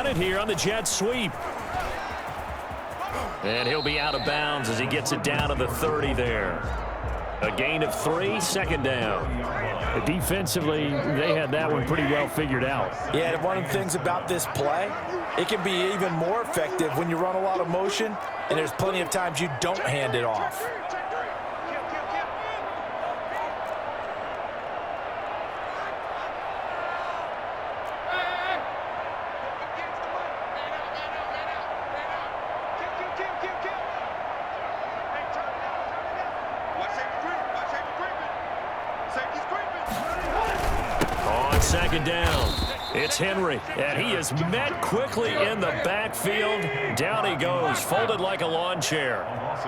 run it here on the jet sweep. And he'll be out of bounds as he gets it down to the 30 there. A gain of 3, second down. Defensively, they had that one pretty well figured out. Yeah, and one of the things about this play, it can be even more effective when you run a lot of motion, and there's plenty of times you don't hand it off. Second down. It's Henry, and he is met quickly in the backfield. Down he goes, folded like a lawn chair.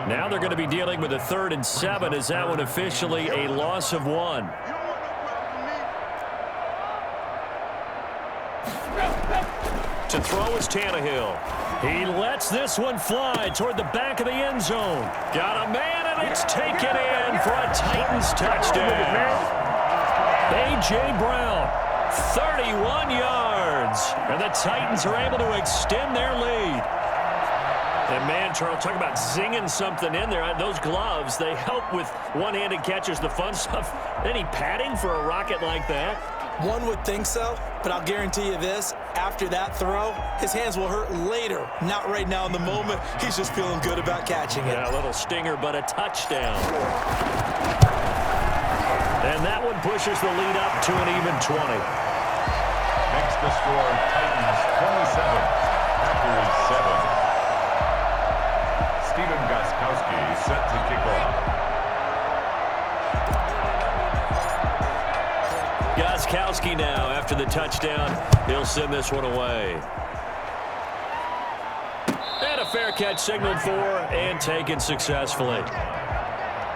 Now they're going to be dealing with a 3rd and 7 as that one officially a loss of 1. To throw is Tannehill. He lets this one fly toward the back of the end zone. Got a man, and it's taken in for a Titans touchdown. A.J. Brown, 31 yards, and the Titans are able to extend their lead. And, man, Charles, talk about zinging something in there. Those gloves, they help with one-handed catches, the fun stuff. Any padding for a rocket like that? One would think so, but I'll guarantee you this. After that throw, his hands will hurt later. Not right now in the moment. He's just feeling good about catching it. Yeah, a little stinger, but a touchdown. And that one pushes the lead up to an even 20. Makes the score Titans 27, Packers 7. Stephen Gostkowski set to kick off. Gostkowski now after the touchdown. He'll send this one away. And a fair catch signaled for and taken successfully.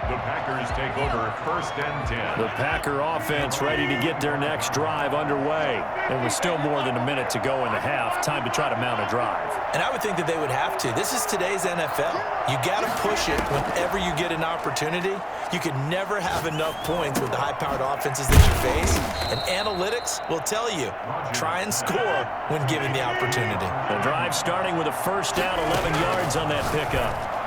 The Packers take over 1st and 10. The Packer offense ready to get their next drive underway. And with still more than a minute to go in the half, time to try to mount a drive. And I would think that they would have to. This is today's NFL. You got to push it whenever you get an opportunity. You can never have enough points with the high-powered offenses that you face. And analytics will tell you, try and score when given the opportunity. The drive starting with a 1st down, 11 yards on that pickup.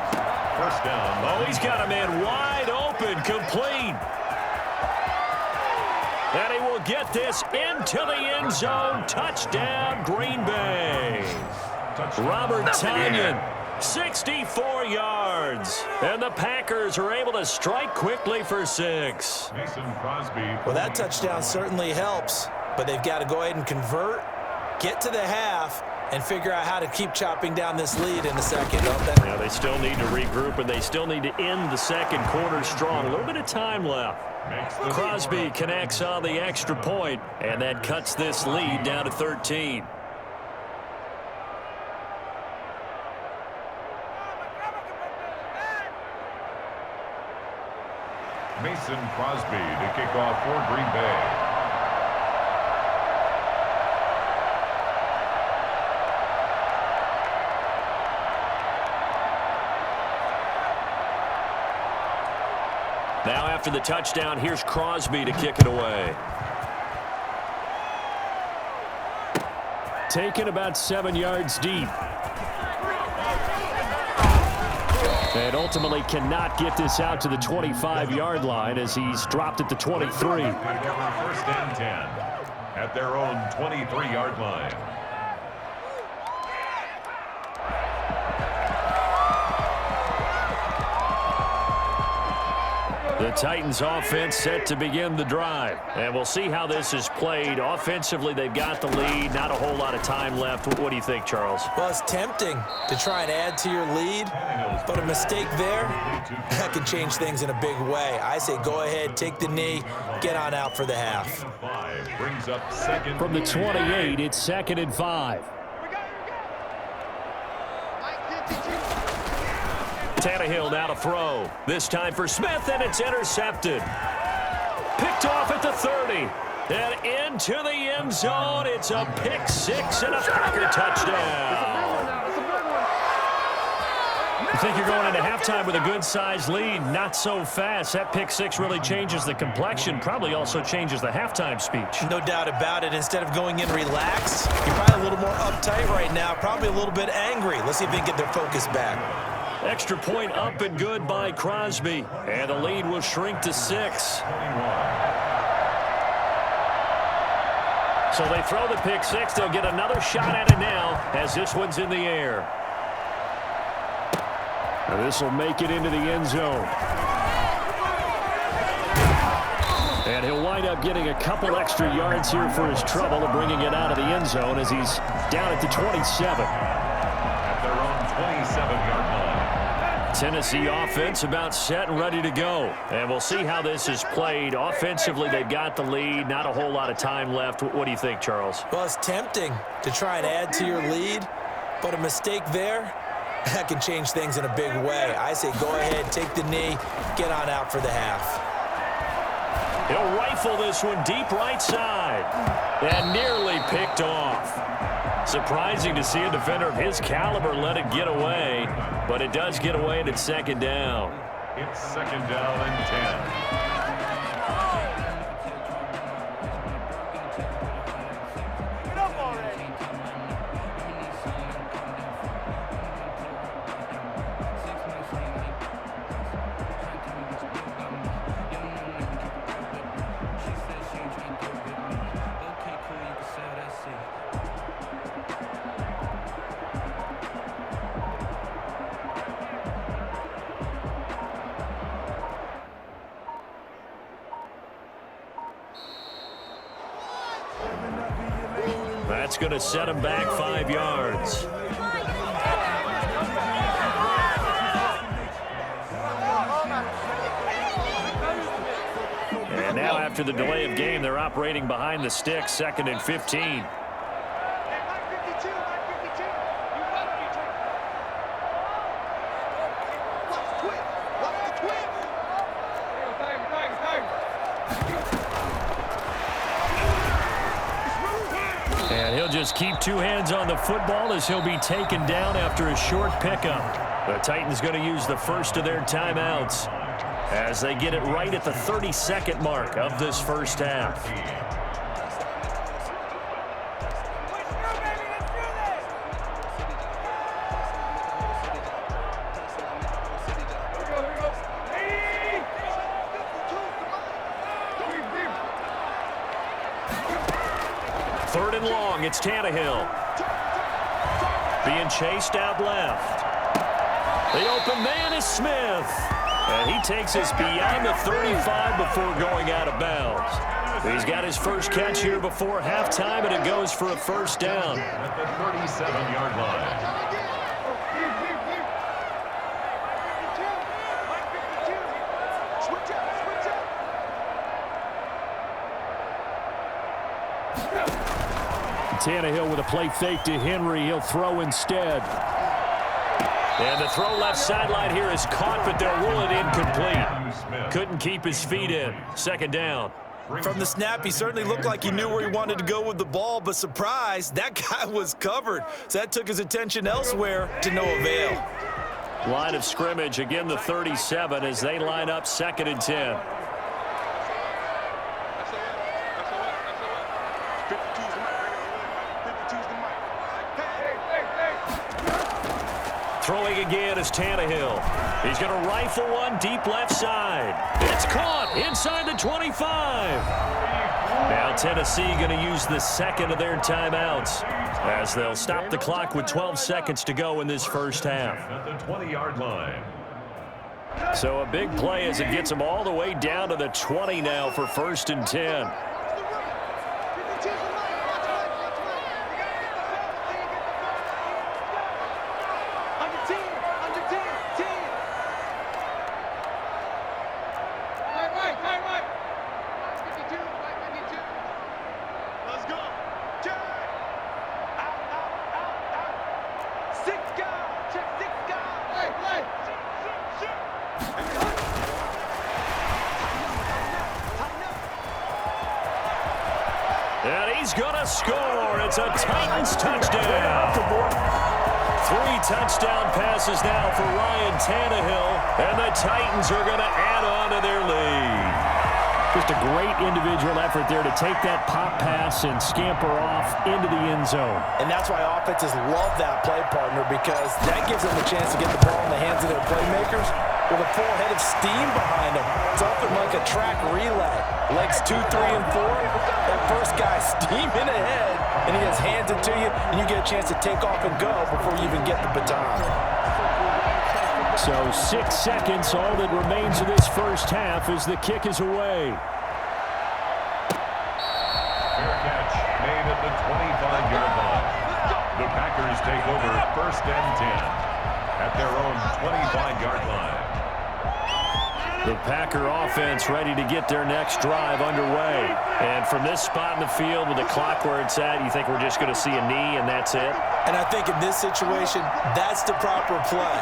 1st down. Oh, he's got a man wide open, complete. And he will get this into the end zone. Touchdown, Green Bay. Robert Tonyan, 64 yards. And the Packers are able to strike quickly for 6. Mason Crosby. Well, that touchdown certainly helps, but they've got to go ahead and convert, get to the half, and figure out how to keep chopping down this lead in the second, don't they? Yeah, they still need to regroup, and they still need to end the second quarter strong. A little bit of time left. Crosby connects on the extra point, and that cuts this lead down to 13. Mason Crosby to kick off for Green Bay. Now after the touchdown, here's Crosby to kick it away. Taken about 7 yards deep. And ultimately cannot get this out to the 25-yard line as he's dropped at the 23. 1st and 10 at their own 23-yard line. The Titans offense set to begin the drive. And we'll see how this is played. Offensively, they've got the lead. Not a whole lot of time left. What do you think, Charles? Well, it's tempting to try and add to your lead, but a mistake there, that can change things in a big way. I say go ahead, take the knee, get on out for the half. Brings up second. From the 28, it's 2nd and 5. Tannehill now to throw. This time for Smith, and it's intercepted. Picked off at the 30. And into the end zone. It's a pick 6 and a Packer touchdown. You think you're going into halftime with a good-sized lead. Not so fast. That pick six really changes the complexion, probably also changes the halftime speech. No doubt about it. Instead of going in relaxed, you're probably a little more uptight right now, probably a little bit angry. Let's see if they can get their focus back. Extra point up and good by Crosby. And the lead will shrink to 6. So they throw the pick six. They'll get another shot at it now as this one's in the air. And this will make it into the end zone. And he'll wind up getting a couple extra yards here for his trouble, bringing it out of the end zone as he's down at the 27. At their own 27-yard line. Tennessee offense about set and ready to go. And we'll see how this is played. Offensively, they've got the lead. Not a whole lot of time left. What do you think, Charles? Well, it's tempting to try and add to your lead, but a mistake there, that can change things in a big way. I say go ahead, take the knee, get on out for the half. He'll rifle this one deep right side. And nearly picked off. Surprising to see a defender of his caliber let it get away, but it does get away and it's second down. It's second down and 10. That's going to set him back 5 yards. And now after the delay of game, they're operating behind the sticks, 2nd and 15. Just keep 2 hands on the football as he'll be taken down after a short pickup. The Titans going to use the first of their timeouts as they get it right at the 32nd mark of this first half. Third and long, it's Tannehill. Being chased out left. The open man is Smith. And he takes us beyond the 35 before going out of bounds. He's got his first catch here before halftime, and it goes for a first down. At the 37-yard line. Tannehill with a play fake to Henry. He'll throw instead. And the throw left sideline here is caught, but they'll rule it incomplete. Couldn't keep his feet in. Second down. From the snap, he certainly looked like he knew where he wanted to go with the ball, but surprise, that guy was covered. So that took his attention elsewhere to no avail. Line of scrimmage, again the 37 as they line up 2nd and 10. Throwing again is Tannehill. He's going to rifle one deep left side. It's caught inside the 25. Now Tennessee going to use the second of their timeouts as they'll stop the clock with 12 seconds to go in this first half. At the 20-yard line. So a big play as it gets them all the way down to the 20 now for 1st and 10. And he's going to score. It's a Titans touchdown. 3 touchdown passes now for Ryan Tannehill, and the Titans are going to add on to their lead. Just a great individual effort there to take that pop pass and scamper off into the end zone. And that's why offenses love that play, partner, because that gives them a chance to get the ball in the hands of their playmakers with a full head of steam behind them. It's often like a track relay. Legs 2, 3, and 4. That first guy steaming ahead, and he just hands it to you, and you get a chance to take off and go before you even get the baton. So 6 seconds, all that remains of this first half as the kick is away. Fair catch made at the 25-yard line. The Packers take over 1st and 10 at their own 25-yard line. The Packer offense ready to get their next drive underway. And from this spot in the field with the clock where it's at, you think we're just going to see a knee and that's it? And I think in this situation, that's the proper play.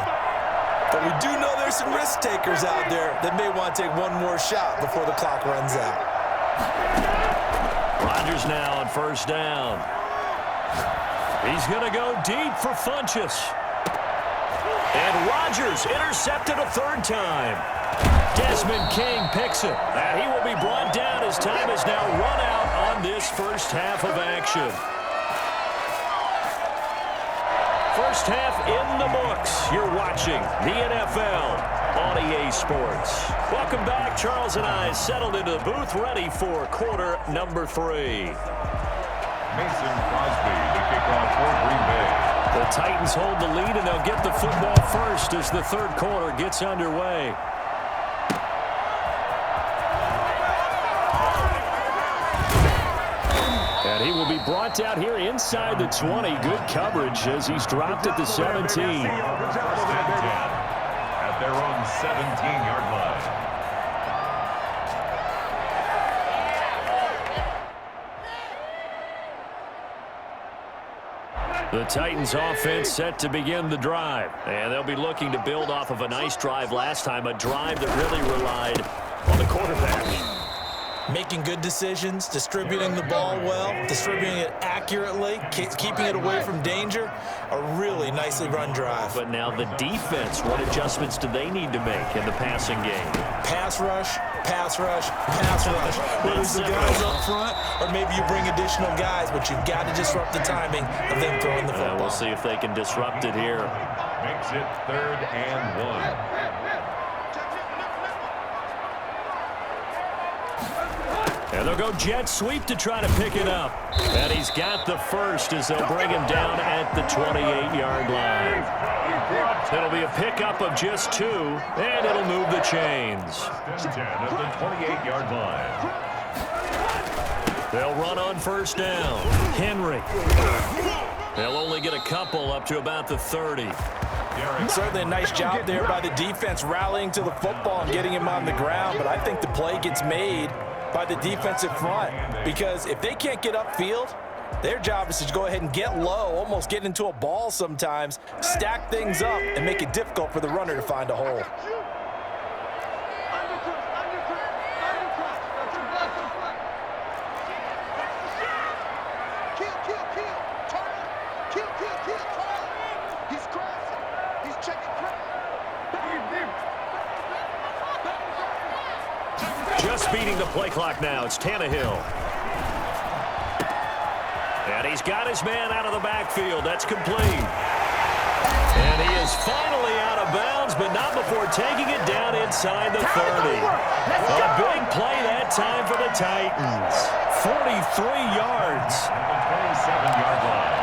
But we do know there's some risk takers out there that may want to take one more shot before the clock runs out. Rodgers now on 1st down. He's going to go deep for Funchess. And Rodgers intercepted a 3rd time. Desmond King picks it. And he will be brought down as time is now run out on this first half of action. First half in the books. You're watching the NFL on EA Sports. Welcome back. Charles and I settled into the booth ready for quarter number 3. Mason Crosby, the kickoff for Green Bay. The Titans hold the lead, and they'll get the football first as the 3rd quarter gets underway. And he will be brought down here inside the 20. Good coverage as he's dropped at the 17. 1st and 10 at their own 17-yard line. The Titans offense set to begin the drive. And they'll be looking to build off of a nice drive last time, a drive that really relied on the quarterback. Making good decisions, distributing the ball well, distributing it accurately, keeping it away from danger. A really nicely run drive. But now the defense, what adjustments do they need to make in the passing game? Pass rush, pass rush, pass rush. Whether it's the guys up front or maybe you bring additional guys, but you've got to disrupt the timing of them throwing the football. We'll see if they can disrupt it here. Makes it 3rd and 1. And they'll go jet sweep to try to pick it up. And he's got the first as they'll bring him down at the 28-yard line. It'll be a pickup of just 2, and it'll move the chains. 10 at the 28-yard line. They'll run on 1st down. Henry. They'll only get a couple up to about the 30. Certainly a nice job there by the defense rallying to the football and getting him on the ground, but I think the play gets made by the defensive front, because if they can't get upfield, their job is to go ahead and get low, almost get into a ball sometimes, stack things up, and make it difficult for the runner to find a hole. Just beating the play clock now. It's Tannehill. And he's got his man out of the backfield. That's complete. And he is finally out of bounds, but not before taking it down inside the 30. A big play that time for the Titans. 43 yards. At the 27-yard line.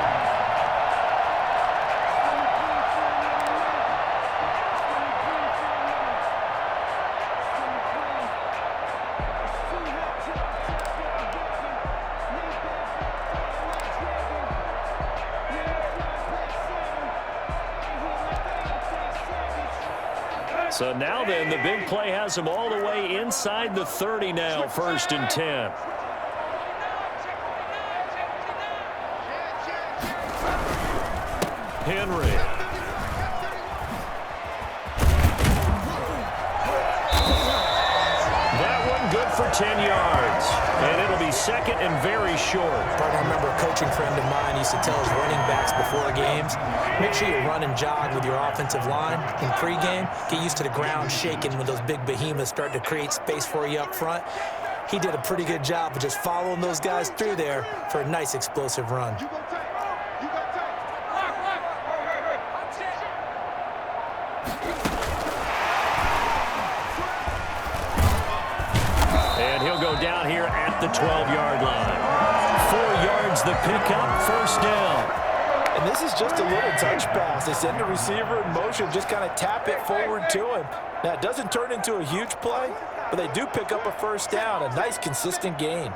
So now then, the big play has him all the way inside the 30 now, 1st and 10. Henry. That one good for 10 yards. And it'll be second and very short. I remember a coaching friend of mine used to tell his running backs before games, make sure you run and jog with your offensive line in pregame. Get used to the ground shaking when those big behemoths start to create space for you up front. He did a pretty good job of just following those guys through there for a nice explosive run. And he'll go down here at the 12-yard line. 4 yards the pickup, first down. And this is just a little touch pass. They send the receiver in motion, just kind of tap it forward to him. Now, it doesn't turn into a huge play, but they do pick up a first down, a nice, consistent gain.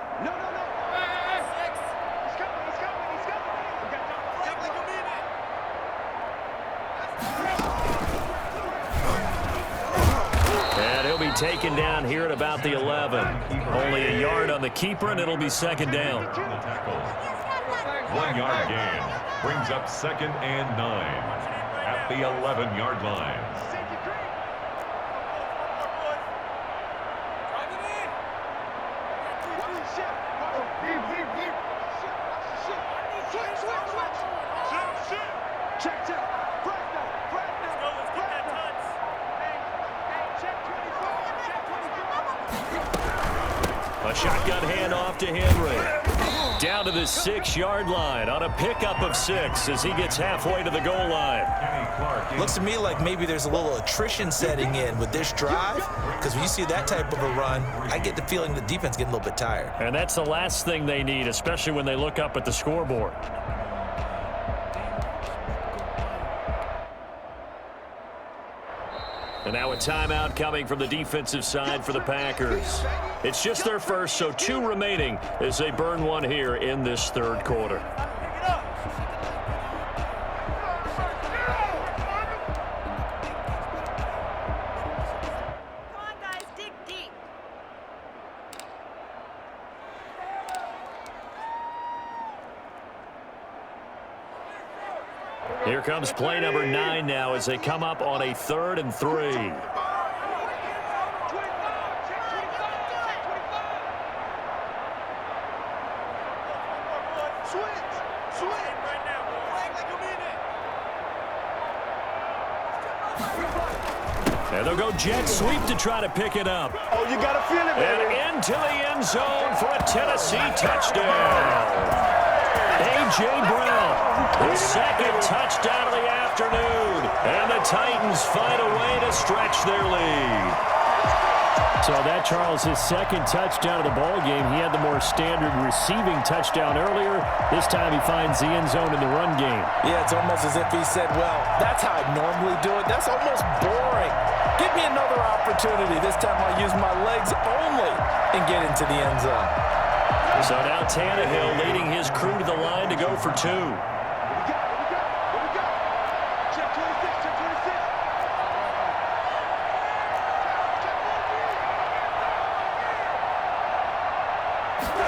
And he'll be taken down here at about the 11. Only a yard on the keeper, and it'll be second down. 1 yard gain brings up 2nd and 9 at the 11-yard line. A shotgun handoff to Henry. Down to the 6-yard line on a pickup of 6 as he gets halfway to the goal line. Looks to me like maybe there's a little attrition setting in with this drive, because when you see that type of a run, I get the feeling the defense getting a little bit tired. And that's the last thing they need, especially when they look up at the scoreboard. And now a timeout coming from the defensive side for the Packers. It's just their first, so 2 remaining as they burn 1 here in this 3rd quarter. Come on, guys, dig deep. Here comes play number 9 now as they come up on a 3rd and 3. And they'll go jet sweep to try to pick it up. Oh, you got to feel it, baby. And into the end zone for a Tennessee touchdown. A.J. Brown, his 2nd touchdown of the afternoon. And the Titans find a way to stretch their lead. So that, Charles, his 2nd touchdown of the ball game. He had the more standard receiving touchdown earlier. This time he finds the end zone in the run game. Yeah, it's almost as if he said, well, that's how I normally do it. That's almost boring. Give me another opportunity. This time I'll use my legs only and get into the end zone. So now Tannehill leading his crew to the line to go for 2.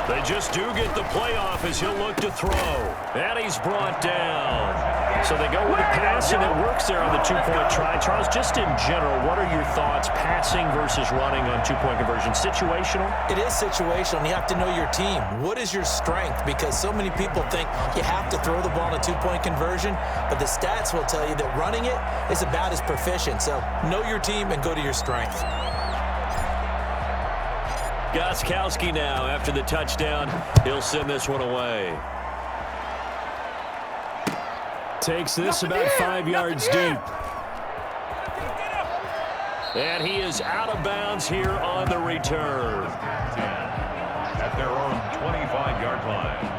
They just do get the playoff as he'll look to throw. And he's brought down. So they go with a pass, and it works there on the 2-point try. Charles, just in general, what are your thoughts passing versus running on 2-point conversion? Situational? It is situational. You have to know your team. What is your strength? Because so many people think you have to throw the ball in a 2-point conversion, but the stats will tell you that running it is about as proficient. So know your team and go to your strength. Gostkowski now, after the touchdown, he'll send this one away. Takes this about 5 yards deep. And he is out of bounds here on the return. At their own 25-yard line.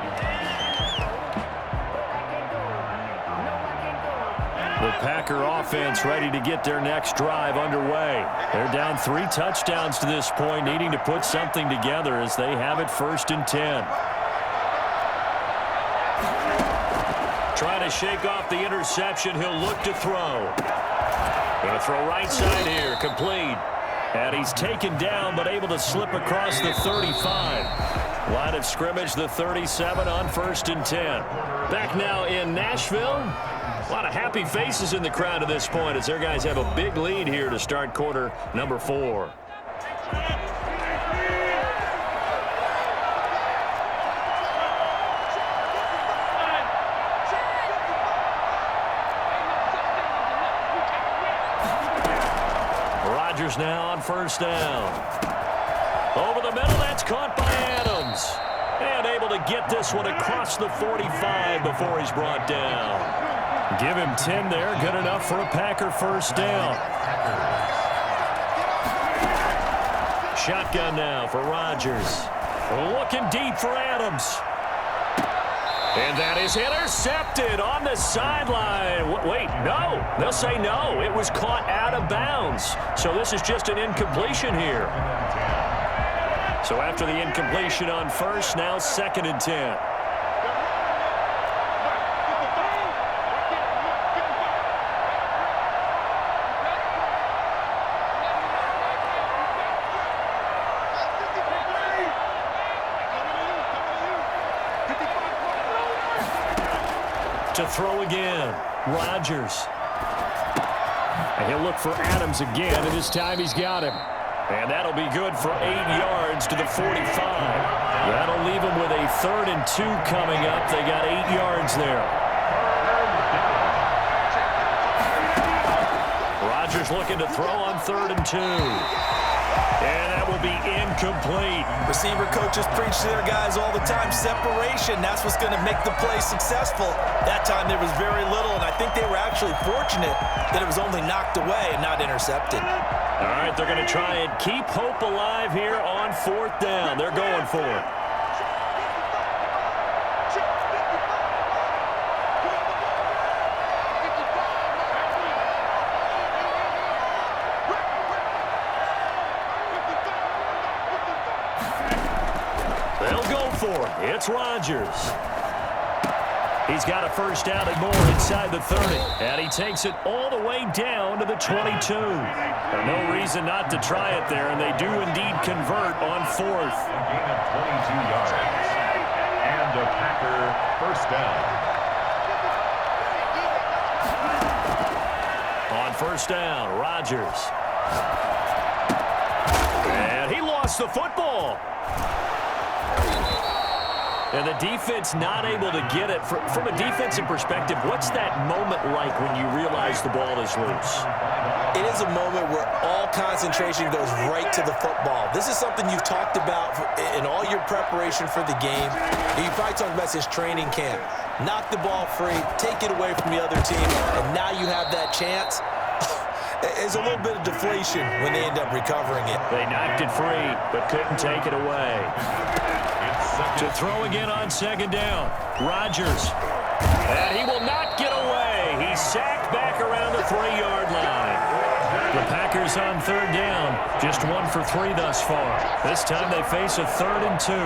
The Packer offense ready to get their next drive underway. They're down 3 touchdowns to this point, needing to put something together as they have it 1st and 10. Trying to shake off the interception. He'll look to throw. Going to throw right side here. Complete. And he's taken down, but able to slip across the 35. Line of scrimmage, the 37 on 1st and 10. Back now in Nashville. A lot of happy faces in the crowd at this point as their guys have a big lead here to start quarter number 4. Rodgers now on first down. Over the middle, that's caught by Adams. And able to get this one across the 45 before he's brought down. Give him 10 there, good enough for a Packer first down. Shotgun now for Rodgers. Looking deep for Adams. And that is intercepted on the sideline. Wait, no. They'll say no. It was caught out of bounds. So this is just an incompletion here. So after the incompletion on first, now 2nd and 10. To throw again, Rodgers. And he'll look for Adams again, and this time he's got him. And that'll be good for 8 yards to the 45. That'll leave him with a 3rd and 2 coming up. They got 8 yards there. Rodgers looking to throw on 3rd and 2. And that will be incomplete. Receiver coaches preach to their guys all the time. Separation, that's what's going to make the play successful. That time there was very little, and I think they were actually fortunate that it was only knocked away and not intercepted. All right, they're going to try and keep hope alive here on 4th down. They're going for it. It's Rodgers. He's got a first down and more inside the 30. And he takes it all the way down to the 22. No reason not to try it there, and they do indeed convert on 4th. A gain of 22 yards. And a Packer first down. On first down, Rodgers. And he lost the football. And the defense not able to get it. From a defensive perspective, what's that moment like when you realize the ball is loose? It is a moment where all concentration goes right to the football. This is something you've talked about in all your preparation for the game. You probably talked about since training camp. Knock the ball free, take it away from the other team, and now you have that chance. There's a little bit of deflation when they end up recovering it. They knocked it free, but couldn't take it away. To throw again on 2nd down, Rodgers. And he will not get away. He's sacked back around the 3-yard line. The Packers on 3rd down, just 1 for 3 thus far. This time they face a 3rd and 2. 3rd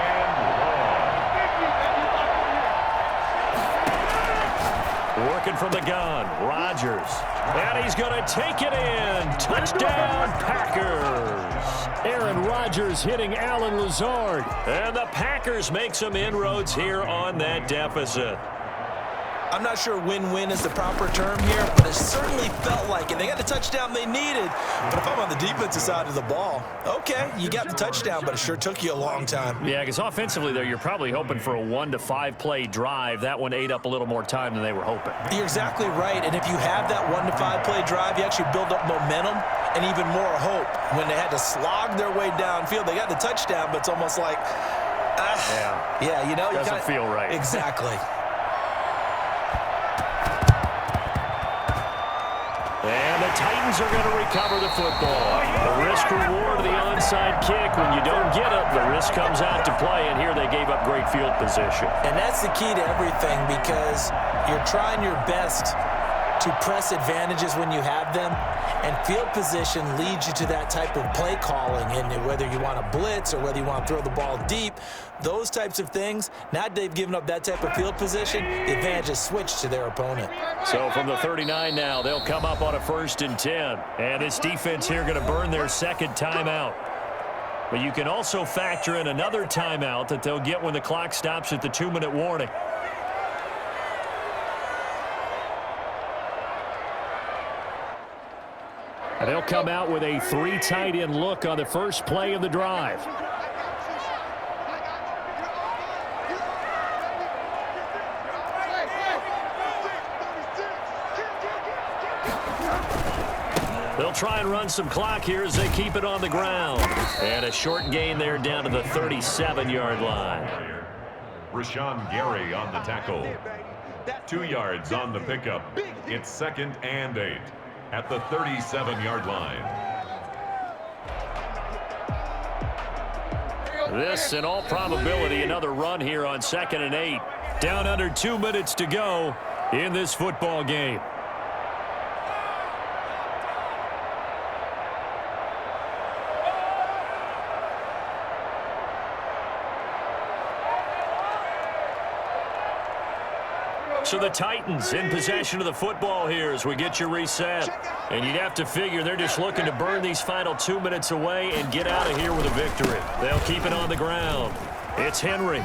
and long. Working from the gun, Rodgers. And he's going to take it in. Touchdown, Packers. Aaron Rodgers hitting Allen Lazard. And the Packers make some inroads here on that deficit. I'm not sure win-win is the proper term here, but it certainly felt like it. They got the touchdown they needed. But if I'm on the defensive side of the ball, okay, you got the touchdown, but it sure took you a long time. Yeah, because offensively there, you're probably hoping for a 1 to 5 play drive. That one ate up a little more time than they were hoping. You're exactly right, and if you have that 1 to 5 play drive, you actually build up momentum and even more hope. When they had to slog their way downfield, they got the touchdown, but it's almost like, yeah, you know. Doesn't feel right. Exactly. And the Titans are going to recover the football. The risk-reward of the onside kick. When you don't get it, the risk comes out to play, and here they gave up great field position. And that's the key to everything, because you're trying your best to press advantages when you have them, and field position leads you to that type of play calling, and whether you want to blitz or whether you want to throw the ball deep, those types of things. Now they've given up that type of field position, the advantage is switched to their opponent. So from the 39 now, they'll come up on a 1st and 10, and this defense here going to burn their 2nd timeout. But you can also factor in another timeout that they'll get when the clock stops at the 2-minute warning. And they'll come out with a 3 tight end look on the first play of the drive. The They'll try and run some clock here as they keep it on the ground. And a short gain there down to the 37-yard line. Rashawn Gary on the tackle. 2 yards on the pickup. It's 2nd and 8 at the 37-yard line. This, in all probability, another run here on 2nd and 8. Down under 2 minutes to go in this football game. So the Titans in possession of the football here as we get you reset. And you'd have to figure they're just looking to burn these final 2 minutes away and get out of here with a victory. They'll keep it on the ground. It's Henry.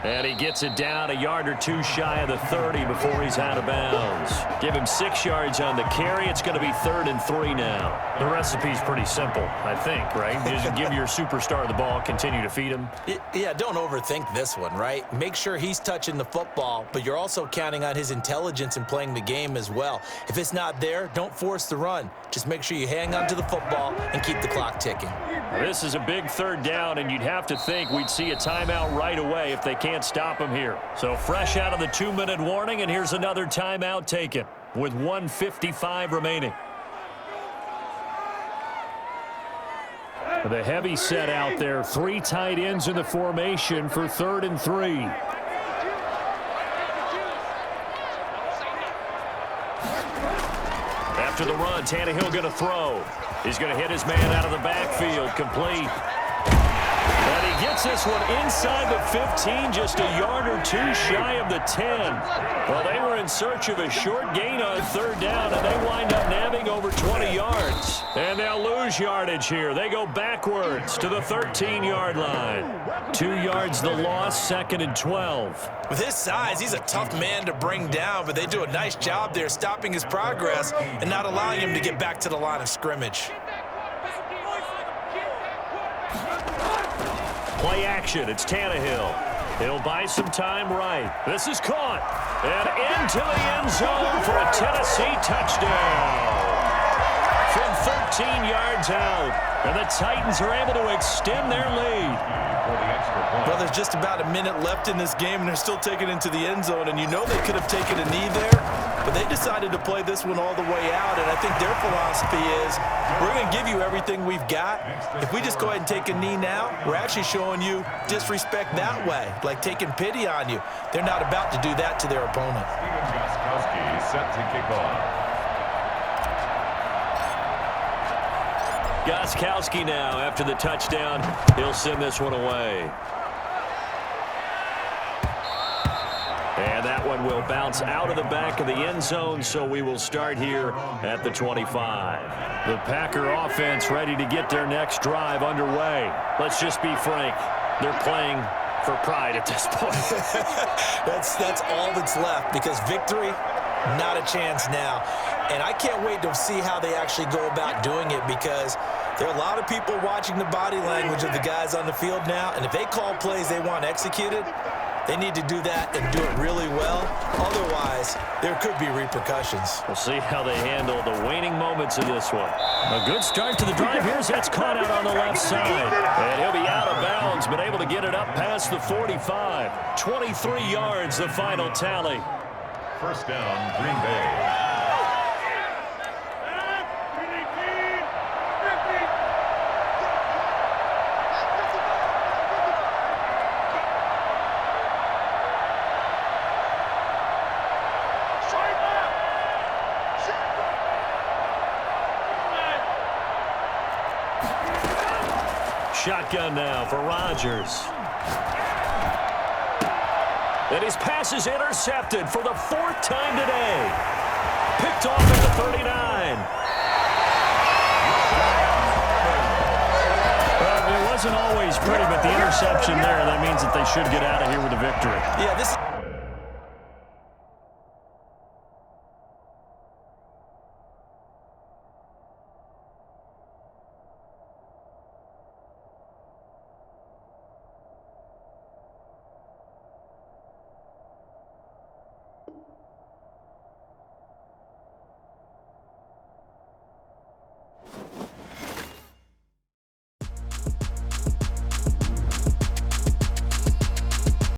And he gets it down a yard or two shy of the 30 before he's out of bounds. Give him 6 yards on the carry. It's going to be 3rd and 3 now. The recipe's pretty simple, I think, right? Just give your superstar the ball, continue to feed him. Yeah, don't overthink this one, right? Make sure he's touching the football, but you're also counting on his intelligence in playing the game as well. If it's not there, don't force the run. Just make sure you hang on to the football and keep the clock ticking. This is a big 3rd down, and you'd have to think we'd see a timeout right away if they can't stop him here. So fresh out of the 2-minute warning, and here's another timeout taken with 1:55 remaining. The heavy set out there, 3 tight ends in the formation for 3rd and 3. After the run, Tannehill going to throw. He's going to hit his man out of the backfield, complete. And he gets this one inside the 15, just a yard or two shy of the 10. Well, they were in search of a short gain on 3rd down, and they wind up nabbing over 20 yards. And they'll lose yardage here. They go backwards to the 13-yard line. 2 yards the loss, 2nd and 12. With his size, he's a tough man to bring down, but they do a nice job there stopping his progress and not allowing him to get back to the line of scrimmage. Play action. It's Tannehill. He'll buy some time right. This is caught. And into the end zone for a Tennessee touchdown. From 13 yards out. And the Titans are able to extend their lead. Well, there's just about a minute left in this game, and they're still taking it into the end zone. And you know they could have taken a knee there, but they decided to play this one all the way out. And I think their philosophy is, we're going to give you everything we've got. If we just go ahead and take a knee now, we're actually showing you disrespect that way, like taking pity on you. They're not about to do that to their opponent. Set to kick off. Gostkowski now after the touchdown. He'll send this one away. And that one will bounce out of the back of the end zone, so we will start here at the 25. The Packer offense ready to get their next drive underway. Let's just be frank. They're playing for pride at this point. That's all that's left, because victory, not a chance now. And I can't wait to see how they actually go about doing it, because there are a lot of people watching the body language of the guys on the field now, and if they call plays they want executed, they need to do that and do it really well. Otherwise, there could be repercussions. We'll see how they handle the waning moments of this one. A good start to the drive. Here's that's caught out on the left side. And he'll be out of bounds, but able to get it up past the 45. 23 yards, the final tally. First down, Green Bay. Shotgun now for Rodgers. And his pass is intercepted for the 4th time today. Picked off at the 39. Well, it wasn't always pretty, but the interception there, that means that they should get out of here with a victory. Yeah, this